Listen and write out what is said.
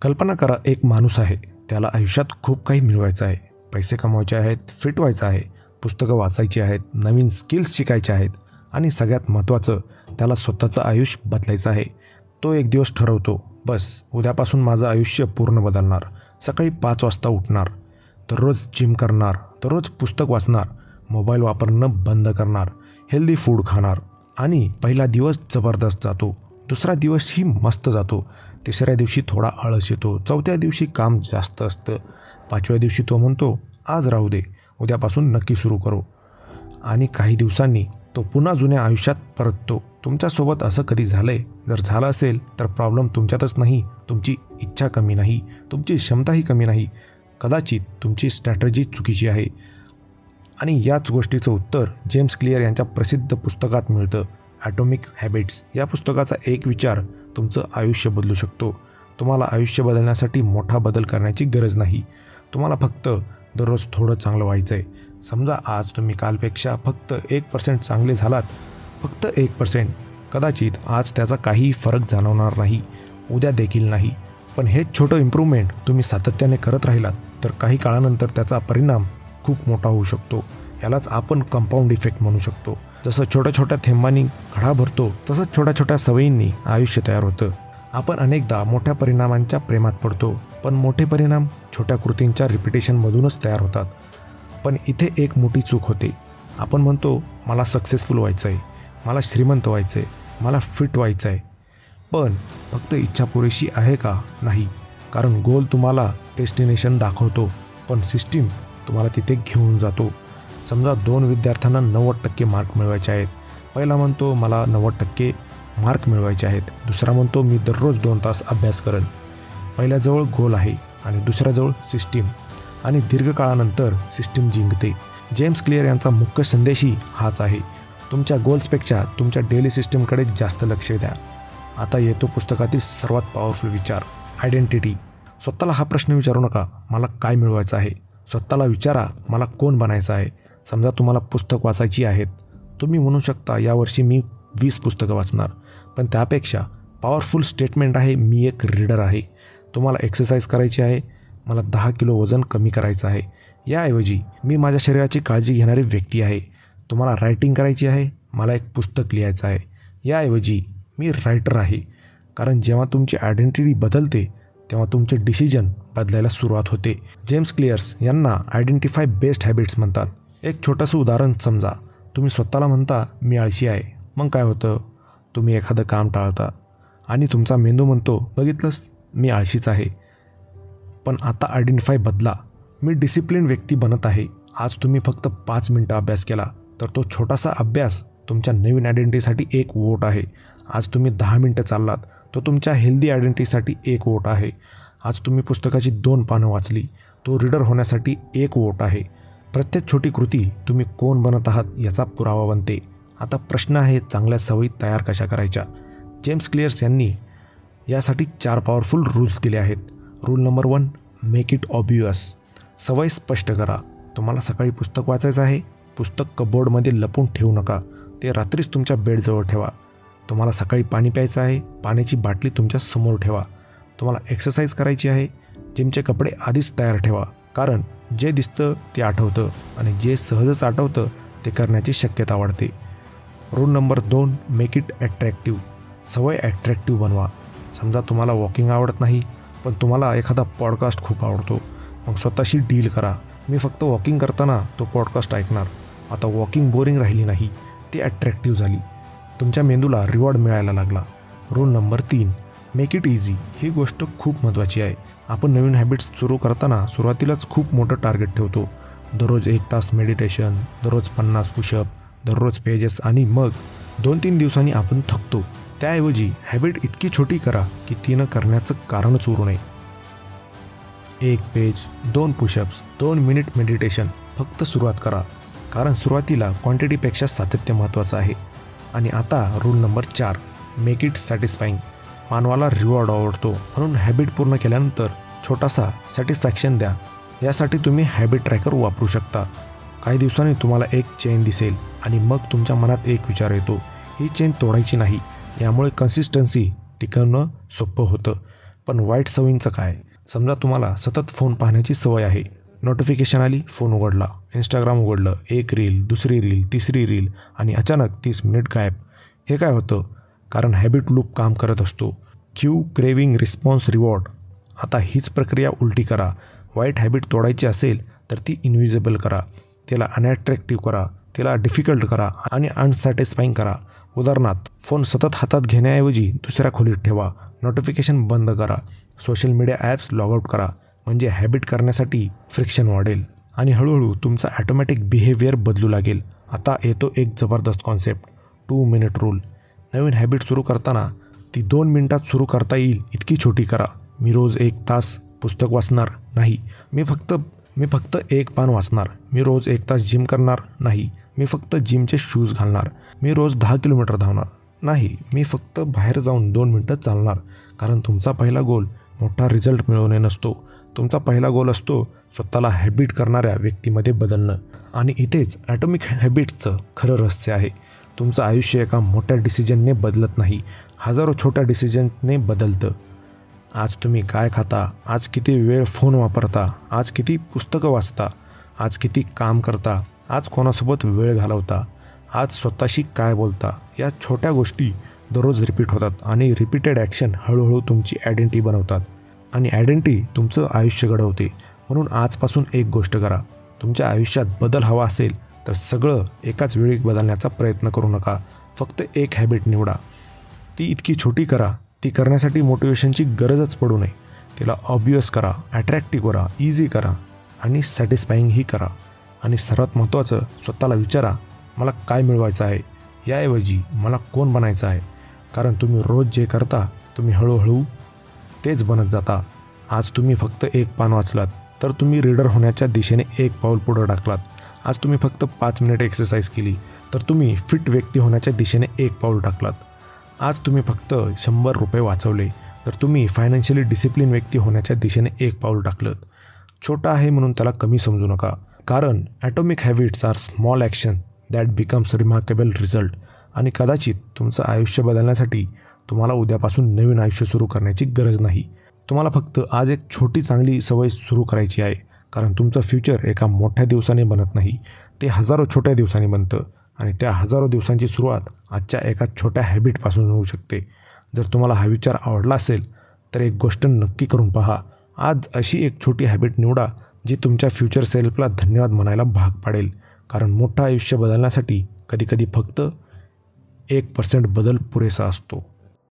कल्पना करा, एक माणूस आहे. त्याला आयुष्यात खूप काही मिळवायचं आहे. पैसे कमवायचे आहेत, फिट व्हायचं आहे, पुस्तकं वाचायची आहेत, नवीन स्किल्स शिकायचे आहेत आणि सगळ्यात महत्त्वाचं, त्याला स्वतःचं आयुष्य बदलायचं आहे. तो एक दिवस ठरवतो, बस उद्यापासून माझं आयुष्य पूर्ण बदलणार. सकाळी 5 वाजता उठणार, दररोज जिम करणार, दररोज पुस्तक वाचणार, मोबाईल वापरणं बंद करणार, हेल्दी फूड खाणार आणि पहिला दिवस जबरदस्त जातो. दुसरा दिवसही मस्त जातो. तिसऱ्या दिवशी थोडा आळस येतो. चौथ्या दिवशी काम जास्त असतं. 5व्या दिवशी तो म्हणतो, आज राहू दे, उद्यापासून नक्की सुरू करू. आणि काही दिवसांनी तो पुन्हा जुन्या आयुष्यात परततो. तुमच्यासोबत असं कधी झालं आहे? जर झालं असेल तर प्रॉब्लेम तुमच्यातच नाही, तुमची इच्छा कमी नाही, तुमची क्षमताही कमी नाही, कदाचित तुमची स्ट्रॅटजी चुकीची आहे. आणि याच गोष्टीचं उत्तर जेम्स क्लिअर यांच्या प्रसिद्ध पुस्तकात मिळतं, ॲटॉमिक हॅबिट्स. या पुस्तकाचा एक विचार तुमचं आयुष्य बदलू शकतो. तुम्हाला आयुष्य बदलण्यासाठी मोठा बदल करण्याची गरज नाही. तुम्हाला फक्त दररोज थोडं चांगलं व्हायचं आहे. समजा आज तुम्ही कालपेक्षा फक्त 1% चांगले झालात, फक्त 1%. कदाचित आज त्याचा काहीही फरक जाणवणार नाही, उद्या देखील नाही. पण हेच छोटं इम्प्रूव्हमेंट तुम्ही सातत्याने करत राहिलात तर काही काळानंतर त्याचा परिणाम खूप मोठा होऊ शकतो. यालाच आपण कंपाऊंड इफेक्ट म्हणू शकतो. जसं छोट्या छोट्या थेंबांनी घडा भरतो, तसंच छोट्या छोट्या सवयींनी आयुष्य तयार होतं. आपण अनेकदा मोठ्या परिणामांच्या प्रेमात पडतो, पण मोठे परिणाम छोट्या कृतींच्या रिपिटेशनमधूनच तयार होतात. पण इथे एक मोठी चूक होते. आपण म्हणतो, मला सक्सेसफुल व्हायचं आहे, मला श्रीमंत व्हायचं आहे, मला फिट व्हायचं आहे. पण फक्त इच्छा पुरेशी आहे का? नाही. कारण गोल तुम्हाला डेस्टिनेशन दाखवतो, पण सिस्टीम तुम्हाला तिथे घेऊन जातो. समजा 2 विद्यार्थ्यांना 90% मार्क मिळवायचे आहेत. पहिला म्हणतो, मला 90% मार्क मिळवायचे आहेत. दुसरा म्हणतो, मी दररोज 2 तास अभ्यास करेन. पहिल्याजवळ गोल आहे आणि दुसऱ्याजवळ सिस्टीम. आणि दीर्घकाळानंतर सिस्टीम जिंकते. जेम्स क्लिअर यांचा मुख्य संदेशही हाच आहे. तुमच्या गोल्सपेक्षा तुमच्या डेली सिस्टीमकडे जास्त लक्ष द्या. आता येतो पुस्तकातील सर्वात पॉवरफुल विचार, आयडेंटिटी. स्वतःला हा प्रश्न विचारू नका, मला काय मिळवायचं आहे. स्वतःला विचारा, मला कोण बनायचं आहे. समजा तुम्हाला पुस्तक वाचायची आहेत. तुम्ही म्हणू शकता, यावर्षी मी 20 पुस्तकं वाचणार. पण त्यापेक्षा पॉवरफुल स्टेटमेंट आहे, मी एक रीडर आहे. तुम्हाला एक्सरसाइज करायची आहे, मला 10 किलो वजन कमी करायचं आहे. याऐवजी मी माझ्या शरीराची काळजी घेणारी व्यक्ती आहे. तुम्हाला रायटिंग करायची आहे, मला एक पुस्तक लिहायचं आहे. याऐवजी मी रायटर आहे. कारण जेव्हा तुमची आयडेंटिटी बदलते तेव्हा तुमचे डिसिजन बदलायला सुरुवात होते. जेम्स क्लिअर्स यांना आयडेंटिफाय बेस्ट हॅबिट्स म्हणतात. एक छोटंसं उदाहरण समजा, तुम्ही स्वतःला म्हणता, मी आळशी आहे. मग काय होतं? तुम्ही एखादं काम टाळता आणि तुमचा मेंदू म्हणतो, बघितलंस, मी आळशीच आहे. पण आता आयडेंटिफाय बदला, मी डिसिप्लिन व्यक्ती बनत आहे. आज तुम्ही फक्त 5 मिनटं अभ्यास केला तर तो छोटासा अभ्यास तुमच्या नवीन आयडेंटिटीसाठी एक वोट आहे. आज तुम्ही 10 मिनटं चाललात तो तुमच्या हेल्दी आयडेंटिटीसाठी एक वोट आहे. आज तुम्ही पुस्तकाची 2 पानं वाचली, तो रीडर होण्यासाठी एक वोट आहे. प्रत्येक छोटी कृती तुम्ही कोण बनत आहात याचा पुरावा बनते. आता प्रश्न आहे, चांगल्या सवयी तयार कशा करायच्या? जेम्स क्लिअर्स यांनी यासाठी 4 पॉवरफुल रूल्स दिले आहेत. Rule number 1, make it obvious. सवय स्पष्ट करा. तुम्हाला सकाळी पुस्तक वाचायचं आहे, पुस्तक कबोर्डमध्ये लपून ठेवू नका, ते रात्रीच तुमच्या बेडजवळ ठेवा. तुम्हाला सकाळी पाणी प्यायचं आहे, पाण्याची बाटली तुमच्या समोर ठेवा. तुम्हाला एक्सरसाइज करायची आहे, जिमचे कपडे आधीच तयार ठेवा. कारण जे दिसतं ते आठवतं आणि जे सहजच आठवतं ते करण्याची शक्यता वाढते. Rule number 2, make it attractive. सवय ॲट्रॅक्टिव्ह बनवा. समजा तुम्हाला वॉकिंग आवडत नाही, पण तुम्हाला एखादा पॉडकास्ट खूप आवडतो. मग स्वतःशी डील करा, मी फक्त वॉकिंग करताना तो पॉडकास्ट ऐकणार. आता वॉकिंग बोरिंग राहिली नाही, ती ॲट्रॅक्टिव्ह झाली. तुमच्या मेंदूला रिवॉर्ड मिळायला लागला. Rule number 3, make it easy. ही गोष्ट खूप महत्त्वाची आहे. आपण नवीन हॅबिट्स सुरू करताना सुरुवातीलाच खूप मोठं टार्गेट ठेवतो. दररोज 1 तास मेडिटेशन, दररोज 50 पुशअप, दररोज पेजेस आणि मग 2-3 दिवसांनी आपण थकतो. त्याऐवजी हॅबिट इतकी छोटी करा की ती न करण्याचं कारणच उरू नये. 1 पेज, 2 पुशअप्स, 2 मिनिट मेडिटेशन. फक्त सुरुवात करा. कारण सुरुवातीला क्वांटिटीपेक्षा सातत्य महत्त्वाचं आहे. आणि आता rule number 4, make it satisfying. मानवाला रिवॉर्ड आवडतो, म्हणून हॅबिट पूर्ण केल्यानंतर छोटासा सॅटिस्फॅक्शन द्या. यासाठी तुम्ही हॅबिट ट्रॅकर वापरू शकता. काही दिवसांनी तुम्हाला एक चेन दिसेल आणि मग तुमच्या मनात एक विचार येतो, ही चेन तोडायची नाही. यामुळे कन्सिस्टन्सी टिकवणं सोपं होतं. पण वाईट सवयींचं काय? समजा तुम्हाला सतत फोन पाहण्याची सवय आहे. नोटिफिकेशन आली, फोन उघडला, इंस्टाग्राम उघडलं, एक रील, दुसरी रील, तिसरी रील आणि अचानक 30 मिनिट गायब. हे काय होतं? कारण हॅबिट लूप काम करत असतो. Q, craving, response, reward. आता हीच प्रक्रिया उलटी करा. वाईट हॅबिट तोडायची असेल तर ती इनविजिबल करा, त्याला अनॅट्रॅक्टिव्ह करा, त्याला डिफिकल्ट करा आणि अनसॅटिस्फाईंग करा. उदाहरणार्थ, फोन सतत हातात घेण्याऐवजी दुसऱ्या खोलीत ठेवा, नोटिफिकेशन बंद करा, social media apps log out करा. म्हणजे हॅबिट करण्यासाठी फ्रिक्शन वाढेल आणि हळूहळू तुमचा ॲटोमॅटिक बिहेवियर बदलू लागेल. आता येतो एक जबरदस्त कॉन्सेप्ट, 2 मिनिट रूल. नवीन हॅबिट सुरू करताना ती 2 मिनिटात सुरू करता येईल इतकी छोटी करा. मी रोज 1 तास पुस्तक वाचणार नाही. मी फक्त 1 पान वाचणार. मी रोज 1 तास जिम करणार नाही. मी फक्त जिमचे शूज घालणार. मी रोज 10 किलोमीटर धावणार नाही. मी फक्त बाहेर जाऊन 2 मिनटं चालणार. कारण तुमचा पहिला गोल मोठा रिझल्ट मिळवणे नसतो. तुमचा पहिला गोल असतो स्वतःला हॅबिट करणाऱ्या व्यक्तीमध्ये बदलणं. आणि इथेच ॲटॉमिक हॅबिट्सचं खरं रहस्य आहे. तुमचं आयुष्य एका मोठ्या डिसिजनने बदलत नाही, हजारो छोट्या डिसिजनने बदलतं. आज तुम्ही काय खाता, आज किती वेळ फोन वापरता, आज किती पुस्तकं वाचता, आज किती काम करता, आज कोणासोबत वेळ घालवता, आज स्वतःशी काय बोलता, या छोट्या गोष्टी दररोज रिपीट होतात आणि रिपीटेड ॲक्शन हळूहळू तुमची आयडेंटिटी बनवतात आणि आयडेंटिटी तुमचं आयुष्य घडवते. म्हणून आजपासून एक गोष्ट करा. तुमच्या आयुष्यात बदल हवा असेल तर सगळं एकाच वेळी बदलण्याचा प्रयत्न करू नका. फक्त एक हॅबिट निवडा. ती इतकी छोटी करा, ती करण्यासाठी मोटिवेशनची गरजच पडू नये. तिला ऑब्वियस करा, अट्रॅक्टिव्ह करा, इझी करा आणि सॅटिस्फाईंगही करा. आणि सर्वात महत्त्वाचं, स्वतःला विचारा, मला काय मिळवायचं आहे याऐवजी मला कोण बनायचं आहे. कारण तुम्ही रोज जे करता तुम्ही हळूहळू तेच बनत जाता. आज तुम्ही फक्त 1 पान वाचलात तर तुम्ही रीडर होण्याच्या दिशेने 1 पाऊल पुढं टाकलात. आज तुम्ही फक्त 5 मिनिट एक्सरसाइज केली तर तुम्ही फिट व्यक्ती होण्याच्या दिशेने 1 पाऊल टाकलात. आज तुम्ही फक्त 100 रुपये वाचवले तर तुम्ही फायनान्शियली डिसिप्लिन व्यक्ती होण्याच्या दिशेने 1 पाऊल टाकलं. छोटा आहे म्हणून त्याला कमी समजू नका. कारण atomic habits are small action that becomes remarkable result. आणि कदाचित तुमचं आयुष्य बदलण्यासाठी तुम्हाला उद्यापासून नवीन आयुष्य सुरू करण्याची गरज नाही. तुम्हाला फक्त आज एक छोटी चांगली सवय सुरू करायची आहे. कारण तुमचं फ्युचर एका मोठ्या दिवसाने बनत नाही, ते हजारो छोट्या दिवसांनी बनतं. आणि त्या हजारो दिवसांची सुरुवात आजच्या एका छोट्या हॅबिटपासून होऊ शकते. जर तुम्हाला हा विचार आवडला असेल तर एक गोष्ट नक्की करून पहा. आज अशी एक छोटी हॅबिट निवडा जी तुमच्या फ्युचर सेल्फला धन्यवाद म्हणायला भाग पाडेल. कारण मोठं आयुष्य बदलण्यासाठी कधीकधी फक्त 1% बदल पुरेसा असतो.